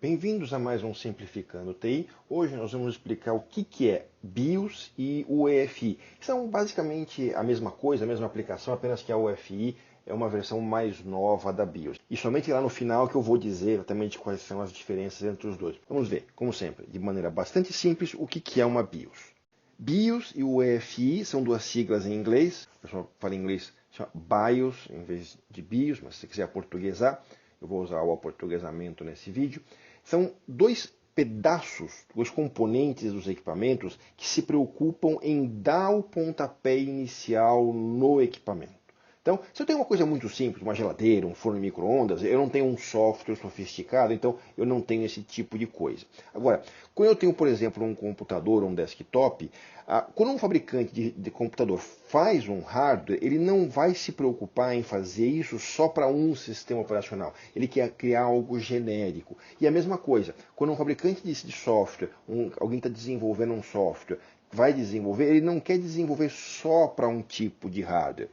Bem-vindos a mais um Simplificando TI. Hoje nós vamos explicar o que é BIOS e UEFI. São basicamente a mesma coisa, a mesma aplicação, apenas que a UEFI é uma versão mais nova da BIOS. E somente lá no final que eu vou dizer exatamente quais são as diferenças entre os dois. Vamos ver, como sempre, de maneira bastante simples, o que é uma BIOS. BIOS e UEFI são duas siglas em inglês. O pessoal fala em inglês, chama BIOS em vez de BIOS, mas se você quiser aportuguesar, eu vou usar o aportuguesamento nesse vídeo. São dois pedaços, dois componentes dos equipamentos que se preocupam em dar o pontapé inicial no equipamento. Então, se eu tenho uma coisa muito simples, uma geladeira, um forno de micro-ondas, eu não tenho um software sofisticado, então eu não tenho esse tipo de coisa. Agora, quando eu tenho, por exemplo, um computador ou um desktop, quando um fabricante de computador faz um hardware, ele não vai se preocupar em fazer isso só para um sistema operacional. Ele quer criar algo genérico. E a mesma coisa, quando um fabricante de software, alguém está desenvolvendo um software, vai desenvolver, ele não quer desenvolver só para um tipo de hardware.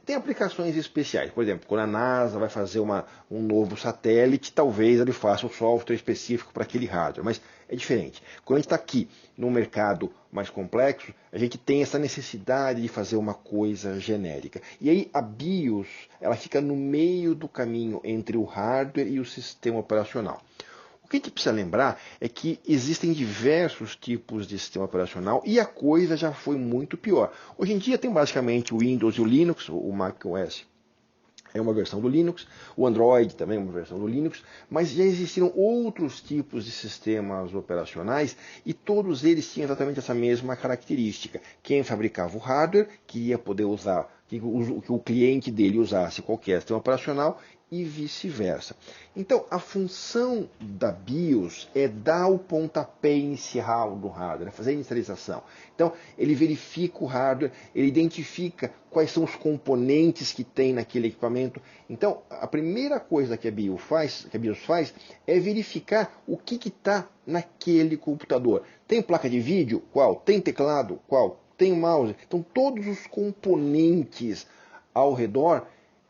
Tem aplicações especiais, por exemplo, quando a NASA vai fazer um novo satélite, talvez ele faça um software específico para aquele hardware, mas é diferente. Quando a gente está aqui num mercado mais complexo, a gente tem essa necessidade de fazer uma coisa genérica. E aí a BIOS, ela fica no meio do caminho entre o hardware e o sistema operacional. O que a gente precisa lembrar é que existem diversos tipos de sistema operacional e a coisa já foi muito pior. Hoje em dia tem basicamente o Windows e o Linux, o macOS é uma versão do Linux, o Android também é uma versão do Linux, mas já existiram outros tipos de sistemas operacionais e todos eles tinham exatamente essa mesma característica. Quem fabricava o hardware queria poder usar, que o cliente dele usasse qualquer sistema operacional e vice-versa. Então, a função da BIOS é dar o pontapé inicial do hardware, fazer a inicialização. Então, ele verifica o hardware, ele identifica quais são os componentes que tem naquele equipamento. Então, a primeira coisa que a BIOS faz é verificar o que está naquele computador. Tem placa de vídeo? Qual? Tem teclado? Qual? Tem mouse? Então, todos os componentes ao redor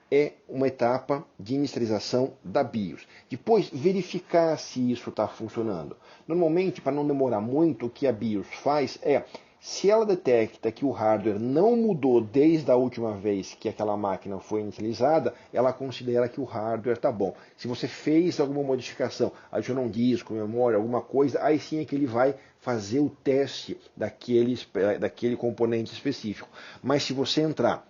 é uma etapa de inicialização da BIOS. Depois, verificar se isso está funcionando. Normalmente, para não demorar muito, o que a BIOS faz é, se ela detecta que o hardware não mudou desde a última vez que aquela máquina foi inicializada, ela considera que o hardware está bom. Se você fez alguma modificação, adicionou um disco, memória, alguma coisa, aí sim é que ele vai fazer o teste daquele componente específico. Mas se você entrar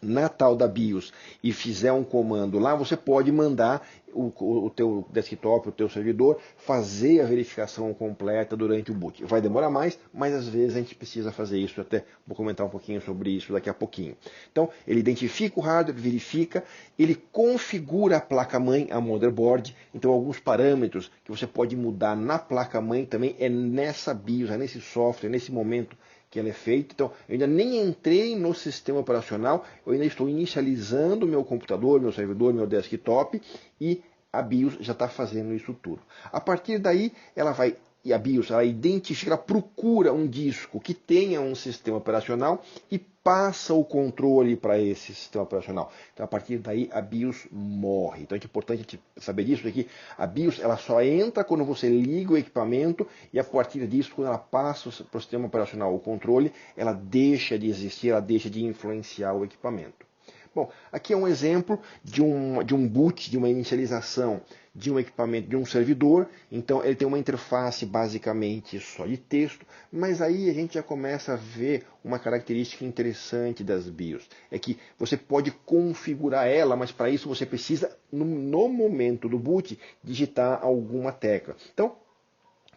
na tal da BIOS e fizer um comando lá, você pode mandar o teu desktop, o teu servidor, fazer a verificação completa durante o boot. Vai demorar mais, mas às vezes a gente precisa fazer isso. Até vou comentar um pouquinho sobre isso daqui a pouquinho. Então, ele identifica o hardware, verifica, ele configura a placa-mãe, a motherboard. Então, alguns parâmetros que você pode mudar na placa-mãe também é nessa BIOS, é nesse software, nesse momento que ela é feita. Então, eu ainda nem entrei no sistema operacional, eu ainda estou inicializando meu computador, meu servidor, meu desktop e a BIOS já está fazendo isso tudo. A partir daí, a BIOS ela identifica, ela procura um disco que tenha um sistema operacional e passa o controle para esse sistema operacional. Então, a partir daí, a BIOS morre. Então, é importante saber disso, que a BIOS ela só entra quando você liga o equipamento e, a partir disso, quando ela passa para o sistema operacional o controle, ela deixa de existir, ela deixa de influenciar o equipamento. Bom, aqui é um exemplo de um boot, de uma inicialização de um equipamento, de um servidor. Então, ele tem uma interface basicamente só de texto, mas aí a gente já começa a ver uma característica interessante das BIOS. É que você pode configurar ela, mas para isso você precisa, no momento do boot, digitar alguma tecla. Então,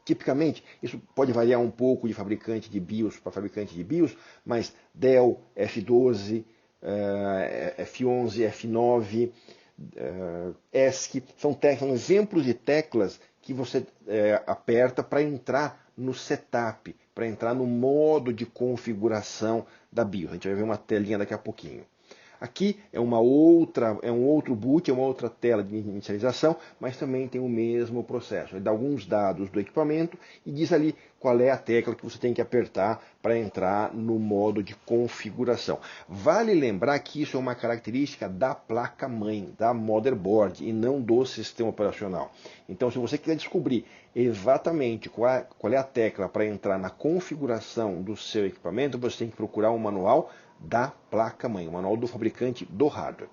tipicamente, isso pode variar um pouco de fabricante de BIOS para fabricante de BIOS, mas Dell, F12, F11, F9, ESC, são exemplos de teclas que você aperta para entrar no setup, para entrar no modo de configuração da BIOS. A gente vai ver uma telinha daqui a pouquinho. Aqui é um outro boot, é uma outra tela de inicialização, mas também tem o mesmo processo. Ele dá alguns dados do equipamento e diz ali qual é a tecla que você tem que apertar para entrar no modo de configuração. Vale lembrar que isso é uma característica da placa-mãe, da motherboard, e não do sistema operacional. Então, se você quiser descobrir exatamente qual é a tecla para entrar na configuração do seu equipamento, você tem que procurar um manual da placa-mãe, o manual do fabricante do hardware.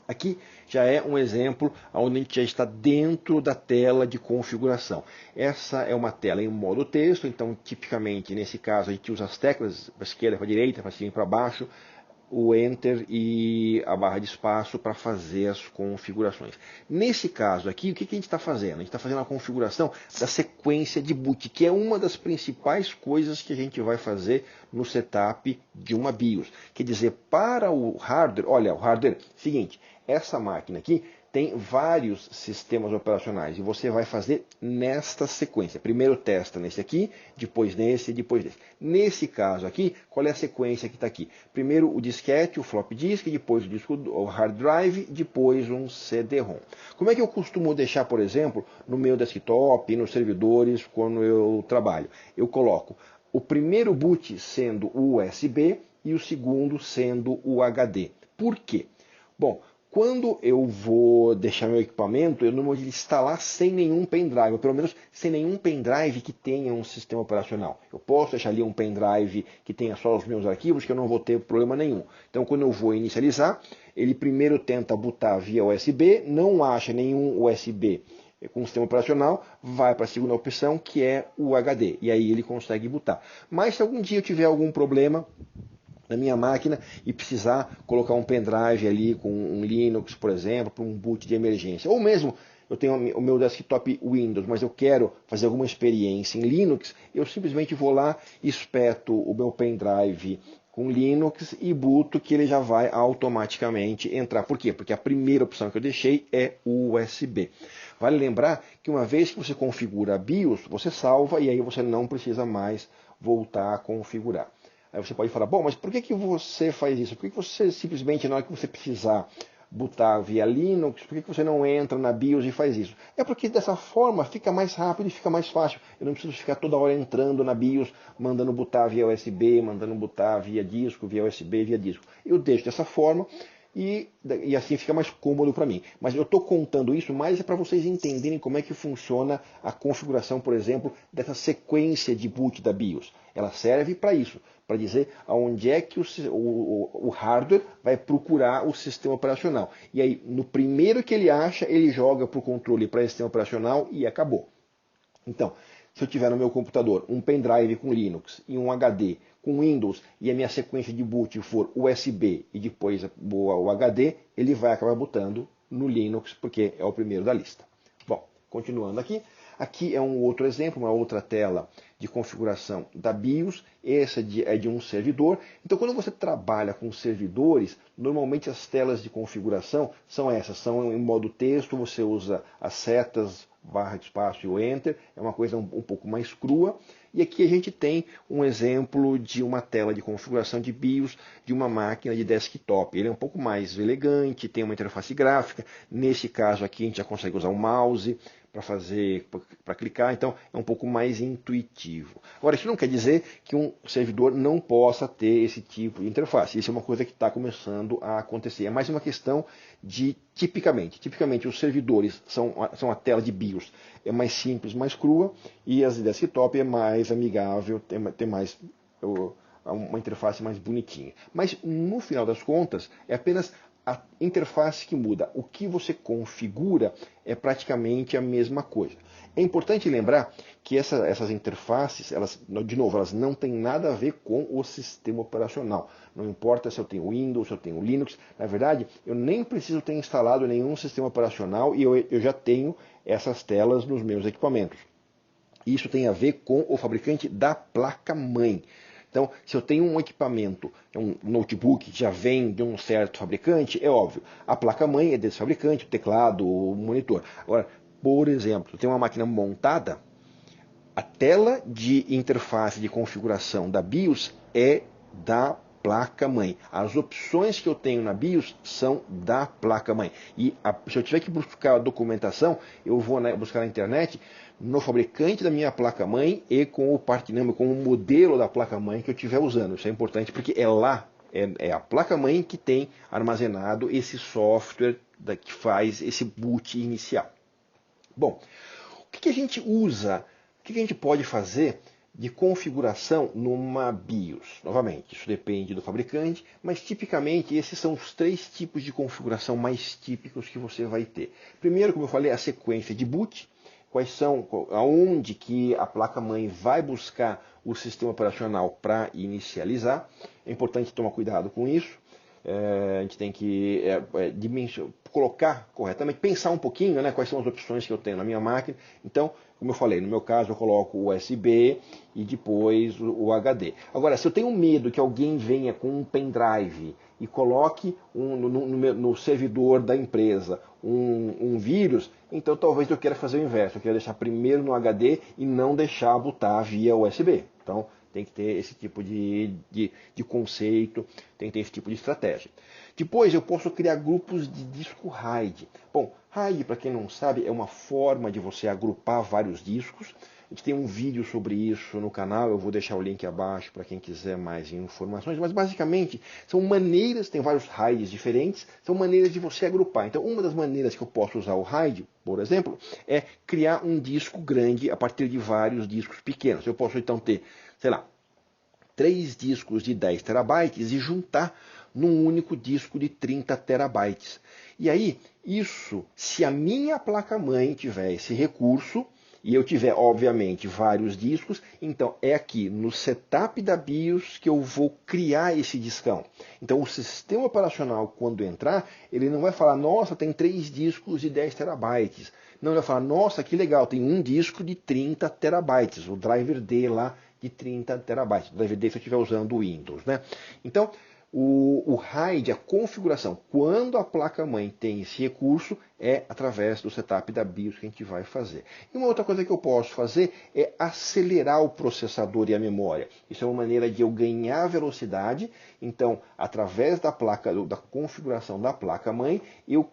Aqui já é um exemplo onde a gente já está dentro da tela de configuração. Essa é uma tela em modo texto, então tipicamente nesse caso a gente usa as teclas para esquerda, para direita, para cima e para baixo, o Enter e a barra de espaço para fazer as configurações. Nesse caso aqui, o que a gente está fazendo? A gente está fazendo a configuração da sequência de boot, que é uma das principais coisas que a gente vai fazer no setup de uma BIOS. Quer dizer, para o hardware, olha, o hardware, seguinte, essa máquina aqui tem vários sistemas operacionais e você vai fazer nesta sequência. Primeiro testa nesse aqui, depois nesse e depois nesse. Nesse caso aqui, qual é a sequência que está aqui? Primeiro o disquete, o flop disk, depois o hard drive, depois um CD-ROM. Como é que eu costumo deixar, por exemplo, no meu desktop, nos servidores, quando eu trabalho? Eu coloco o primeiro boot sendo o USB e o segundo sendo o HD. Por quê? Bom, quando eu vou deixar meu equipamento, eu não vou instalar sem nenhum pendrive, ou pelo menos sem nenhum pendrive que tenha um sistema operacional. Eu posso deixar ali um pendrive que tenha só os meus arquivos, que eu não vou ter problema nenhum. Então, quando eu vou inicializar, ele primeiro tenta botar via USB, não acha nenhum USB com o sistema operacional, vai para a segunda opção, que é o HD, e aí ele consegue botar. Mas se algum dia eu tiver algum problema na minha máquina e precisar colocar um pendrive ali com um Linux, por exemplo, para um boot de emergência. Ou mesmo, eu tenho o meu desktop Windows, mas eu quero fazer alguma experiência em Linux, eu simplesmente vou lá, espeto o meu pendrive com Linux e booto, que ele já vai automaticamente entrar. Por quê? Porque a primeira opção que eu deixei é o USB. Vale lembrar que uma vez que você configura a BIOS, você salva e aí você não precisa mais voltar a configurar. Aí você pode falar, bom, mas por que você faz isso? Por que você simplesmente, na hora que você precisar botar via Linux, por que você não entra na BIOS e faz isso? É porque dessa forma fica mais rápido e fica mais fácil. Eu não preciso ficar toda hora entrando na BIOS, mandando botar via USB, mandando botar via disco, via USB, via disco. Eu deixo dessa forma e assim fica mais cômodo para mim. Mas eu estou contando isso mais para vocês entenderem como é que funciona a configuração, por exemplo, dessa sequência de boot da BIOS. Ela serve para isso, para dizer aonde é que o hardware vai procurar o sistema operacional. E aí, no primeiro que ele acha, ele joga para o controle para esse sistema operacional e acabou. Então, se eu tiver no meu computador um pendrive com Linux e um HD com Windows e a minha sequência de boot for USB e depois o HD, ele vai acabar botando no Linux porque é o primeiro da lista. Bom, continuando aqui. Aqui é um outro exemplo, uma outra tela de configuração da BIOS. Essa é de um servidor. Então, quando você trabalha com servidores, normalmente as telas de configuração são essas. São em modo texto, você usa as setas, barra de espaço e o Enter. É uma coisa um pouco mais crua. E aqui a gente tem um exemplo de uma tela de configuração de BIOS de uma máquina de desktop. Ele é um pouco mais elegante, tem uma interface gráfica. Nesse caso aqui a gente já consegue usar o mouse para clicar, então é um pouco mais intuitivo. Agora, isso não quer dizer que um servidor não possa ter esse tipo de interface. Isso é uma coisa que está começando a acontecer. É mais uma questão de tipicamente os servidores são a tela de BIOS é mais simples, mais crua, e as de desktop é mais amigável, tem mais uma interface mais bonitinha. Mas no final das contas é apenas a interface que muda. O que você configura é praticamente a mesma coisa. É importante lembrar que essas interfaces, de novo, elas não têm nada a ver com o sistema operacional. Não importa se eu tenho Windows, se eu tenho Linux. Na verdade, eu nem preciso ter instalado nenhum sistema operacional e eu já tenho essas telas nos meus equipamentos. Isso tem a ver com o fabricante da placa-mãe. Então, se eu tenho um equipamento, um notebook que já vem de um certo fabricante, é óbvio, a placa-mãe é desse fabricante, o teclado, o monitor. Agora, por exemplo, eu tenho uma máquina montada, a tela de interface de configuração da BIOS é da placa-mãe. As opções que eu tenho na BIOS são da placa-mãe. E se eu tiver que buscar a documentação, eu vou buscar na internet no fabricante da minha placa-mãe e com o part number, com o modelo da placa-mãe que eu estiver usando. Isso é importante porque é lá, é a placa-mãe que tem armazenado esse software que faz esse boot inicial. Bom, o que a gente usa, o que a gente pode fazer de configuração numa BIOS? Novamente, isso depende do fabricante, mas tipicamente esses são os 3 tipos de configuração mais típicos que você vai ter. Primeiro, como eu falei, a sequência de boot, aonde que a placa-mãe vai buscar o sistema operacional para inicializar. É importante tomar cuidado com isso. A gente tem que colocar corretamente, pensar um pouquinho, né, quais são as opções que eu tenho na minha máquina. Então, como eu falei, no meu caso eu coloco o USB e depois o HD. Agora, se eu tenho medo que alguém venha com um pendrive e coloque no servidor da empresa um vírus, então talvez eu queira fazer o inverso. Eu quero deixar primeiro no HD e não deixar botar via USB. Então, tem que ter esse tipo de conceito, tem que ter esse tipo de estratégia. Depois eu posso criar grupos de disco RAID. Bom, RAID, para quem não sabe, é uma forma de você agrupar vários discos. A gente tem um vídeo sobre isso no canal, eu vou deixar o link abaixo para quem quiser mais informações, mas basicamente são maneiras, tem vários RAIDs diferentes, são maneiras de você agrupar. Então, uma das maneiras que eu posso usar o RAID, por exemplo, é criar um disco grande a partir de vários discos pequenos. Eu posso então ter, sei lá, 3 discos de 10 terabytes e juntar num único disco de 30 terabytes. E aí, isso, se a minha placa-mãe tiver esse recurso, e eu tiver, obviamente, vários discos, então é aqui no setup da BIOS que eu vou criar esse discão. Então o sistema operacional, quando entrar, ele não vai falar, nossa, tem 3 discos de 10 terabytes. Não, ele vai falar, nossa, que legal, tem um disco de 30 terabytes, o driver D lá de 30 terabytes. O driver D se eu estiver usando o Windows, né? Então, o RAID, a configuração, quando a placa-mãe tem esse recurso, é através do setup da BIOS que a gente vai fazer. E uma outra coisa que eu posso fazer é acelerar o processador e a memória. Isso é uma maneira de eu ganhar velocidade. Então, através da configuração da placa-mãe, eu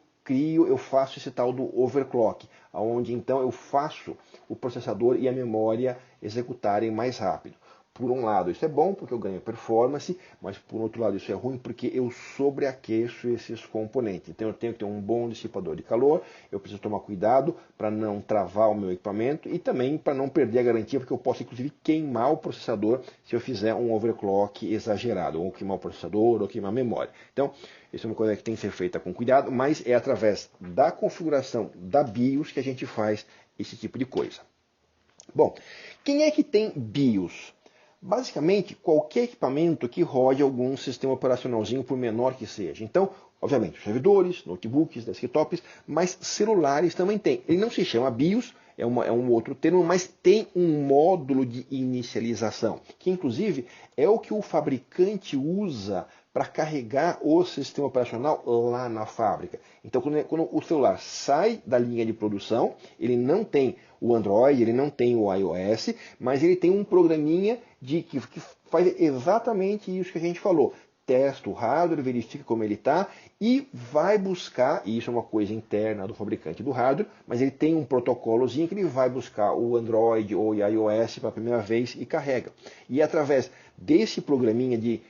faço esse tal do overclock, onde então eu faço o processador e a memória executarem mais rápido. Por um lado, isso é bom porque eu ganho performance, mas por outro lado, isso é ruim porque eu sobreaqueço esses componentes. Então eu tenho que ter um bom dissipador de calor, eu preciso tomar cuidado para não travar o meu equipamento e também para não perder a garantia, porque eu posso inclusive queimar o processador se eu fizer um overclock exagerado, ou queimar o processador, ou queimar a memória. Então, isso é uma coisa que tem que ser feita com cuidado, mas é através da configuração da BIOS que a gente faz esse tipo de coisa. Bom, quem é que tem BIOS? Basicamente, qualquer equipamento que rode algum sistema operacionalzinho, por menor que seja. Então, obviamente, servidores, notebooks, desktops, mas celulares também tem. Ele não se chama BIOS, é um outro termo, mas tem um módulo de inicialização, que inclusive é o que o fabricante usa para carregar o sistema operacional lá na fábrica. Então, quando o celular sai da linha de produção, ele não tem o Android, ele não tem o iOS, mas ele tem um programinha que faz exatamente isso que a gente falou. Testa o hardware, verifica como ele está e vai buscar, e isso é uma coisa interna do fabricante do hardware, mas ele tem um protocolozinho que ele vai buscar o Android ou o iOS pela primeira vez e carrega. E é através desse programinha de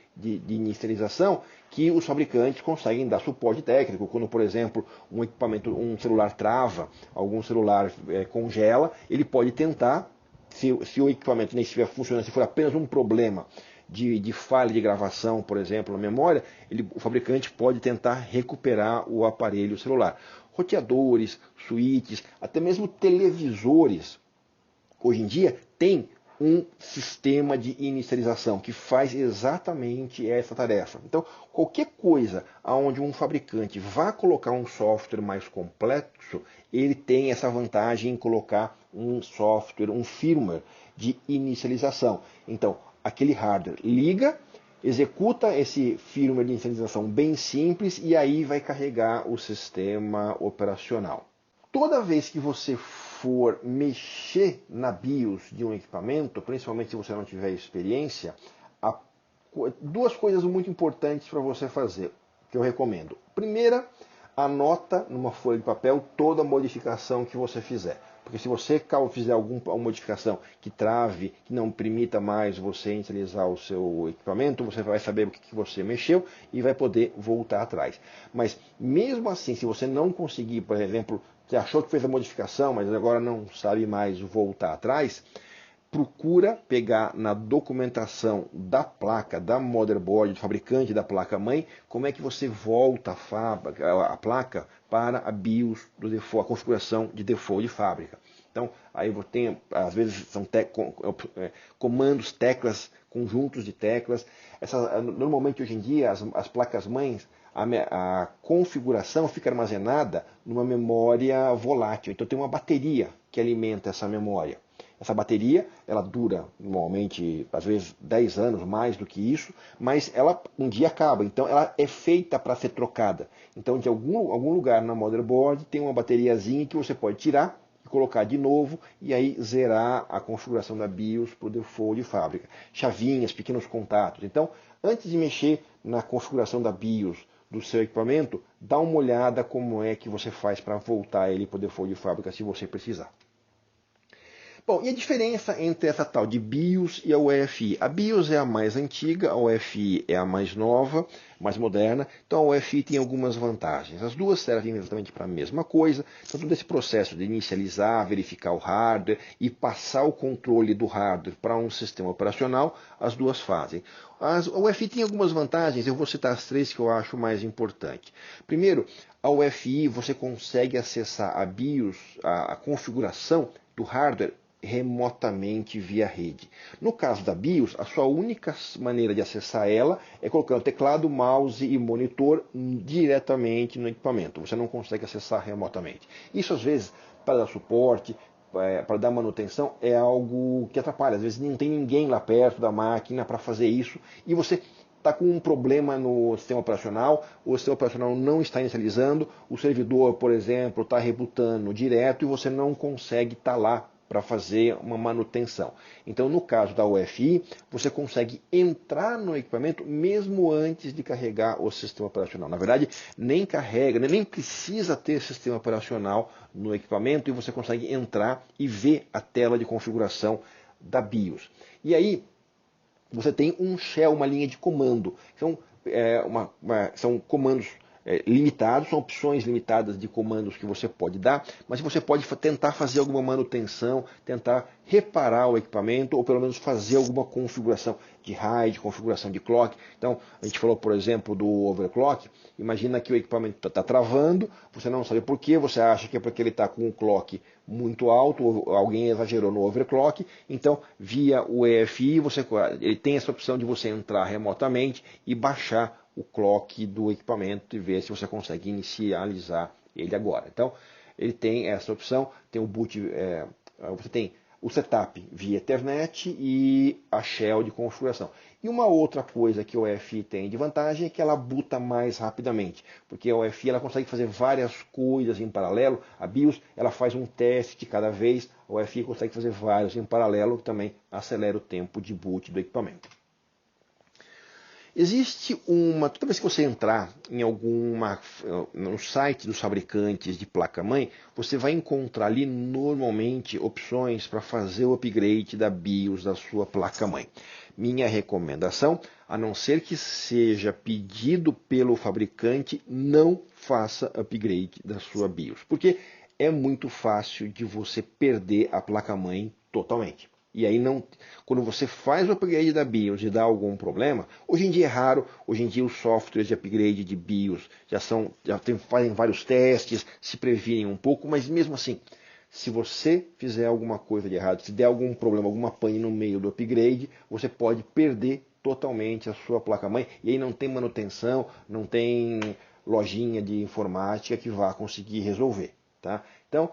inicialização que os fabricantes conseguem dar suporte técnico. Quando, por exemplo, um celular trava, algum celular congela, ele pode tentar, se o equipamento nem estiver funcionando, se for apenas um problema de falha de gravação, por exemplo, na memória, o fabricante pode tentar recuperar o aparelho celular. Roteadores, switches, até mesmo televisores, hoje em dia, tem um sistema de inicialização que faz exatamente essa tarefa. Então, qualquer coisa onde um fabricante vá colocar um software mais complexo, ele tem essa vantagem em colocar um software, um firmware de inicialização. Então, aquele hardware liga, executa esse firmware de inicialização bem simples e aí vai carregar o sistema operacional. Toda vez que você for mexer na BIOS de um equipamento, principalmente se você não tiver experiência, duas coisas muito importantes para você fazer, que eu recomendo. Primeira, anota numa folha de papel toda a modificação que você fizer. Porque se você fizer alguma modificação que trave, que não permita mais você inicializar o seu equipamento, você vai saber o que você mexeu e vai poder voltar atrás. Mas mesmo assim, se você não conseguir, por exemplo, você achou que fez a modificação, mas agora não sabe mais voltar atrás, procura pegar na documentação da placa, da motherboard, do fabricante da placa-mãe, como é que você volta a placa para a BIOS do default, a configuração de default de fábrica. Então, aí você tem, às vezes, são comandos, teclas, conjuntos de teclas. Normalmente, hoje em dia, as placas-mães, a configuração fica armazenada numa memória volátil. Então, tem uma bateria que alimenta essa memória. Essa bateria, ela dura normalmente, às vezes, 10 anos, mais do que isso, mas ela um dia acaba. Então, ela é feita para ser trocada. Então, de algum lugar na motherboard tem uma bateriazinha que você pode tirar e colocar de novo e aí zerar a configuração da BIOS para o default de fábrica. Chavinhas, pequenos contatos. Então, antes de mexer na configuração da BIOS do seu equipamento, dá uma olhada como é que você faz para voltar ele para o default de fábrica se você precisar. Bom, e a diferença entre essa tal de BIOS e a UEFI? A BIOS é a mais antiga, a UEFI é a mais nova, mais moderna. Então a UEFI tem algumas vantagens. As duas servem exatamente para a mesma coisa. Então todo esse processo de inicializar, verificar o hardware e passar o controle do hardware para um sistema operacional, as duas fazem. A UEFI tem algumas vantagens, eu vou citar as três que eu acho mais importantes. Primeiro, a UEFI você consegue acessar a BIOS, a configuração do hardware, remotamente via rede. No caso da BIOS, a sua única maneira de acessar ela é colocando teclado, mouse e monitor diretamente no equipamento. Você não consegue acessar remotamente. Isso, às vezes, para dar suporte, para dar manutenção, é algo que atrapalha. Às vezes não tem ninguém lá perto da máquina para fazer isso e você está com um problema no sistema operacional, o sistema operacional não está inicializando, o servidor, por exemplo, está rebutando direto e você não consegue estar lá para fazer uma manutenção. Então, no caso da UEFI, você consegue entrar no equipamento mesmo antes de carregar o sistema operacional. Na verdade, nem carrega, nem precisa ter sistema operacional no equipamento e você consegue entrar e ver a tela de configuração da BIOS. E aí, você tem um shell, uma linha de comando. São comandos limitados, são opções limitadas de comandos que você pode dar, mas você pode tentar fazer alguma manutenção, tentar reparar o equipamento, ou pelo menos fazer alguma configuração de RAID, configuração de clock. Então, a gente falou, por exemplo, do overclock. Imagina que o equipamento está travando, você não sabe por quê, você acha que é porque ele está com um clock muito alto, ou alguém exagerou no overclock. Então, via o EFI, ele tem essa opção de você entrar remotamente e baixar o clock do equipamento e ver se você consegue inicializar ele agora. Então, ele tem essa opção, tem o boot, você tem o setup via Ethernet e a shell de configuração. E uma outra coisa que o EFI tem de vantagem é que ela boota mais rapidamente, porque a UEFI ela consegue fazer várias coisas em paralelo. A BIOS ela faz um teste de cada vez, a UEFI consegue fazer vários em paralelo, que também acelera o tempo de boot do equipamento. Existe toda vez que você entrar no site dos fabricantes de placa-mãe, você vai encontrar ali normalmente opções para fazer o upgrade da BIOS da sua placa-mãe. Minha recomendação, a não ser que seja pedido pelo fabricante, não faça upgrade da sua BIOS, porque é muito fácil de você perder a placa-mãe totalmente. E aí, quando você faz o upgrade da BIOS e dá algum problema, hoje em dia é raro, hoje em dia os softwares de upgrade de BIOS fazem vários testes, se previnem um pouco, mas mesmo assim, se você fizer alguma coisa de errado, se der algum problema, alguma pane no meio do upgrade, você pode perder totalmente a sua placa-mãe, e aí não tem manutenção, não tem lojinha de informática que vá conseguir resolver. Tá? Então,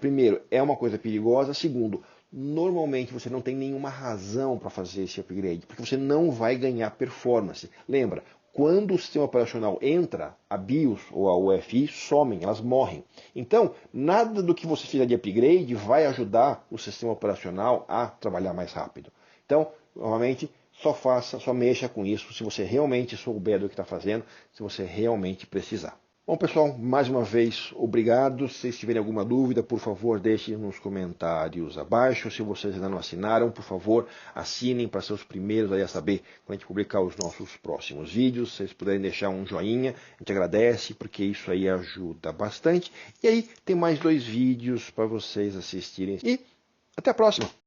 primeiro, é uma coisa perigosa. Segundo, normalmente você não tem nenhuma razão para fazer esse upgrade, porque você não vai ganhar performance. Lembra, quando o sistema operacional entra, a BIOS ou a UEFI somem, elas morrem. Então, nada do que você fizer de upgrade vai ajudar o sistema operacional a trabalhar mais rápido. Então, novamente, só faça, só mexa com isso se você realmente souber do que está fazendo, se você realmente precisar. Bom, pessoal, mais uma vez, obrigado. Se vocês tiverem alguma dúvida, por favor, deixem nos comentários abaixo. Se vocês ainda não assinaram, por favor, assinem para ser os primeiros a saber quando a gente publicar os nossos próximos vídeos. Se vocês puderem deixar um joinha, a gente agradece, porque isso aí ajuda bastante. E aí, tem mais 2 vídeos para vocês assistirem. E até a próxima!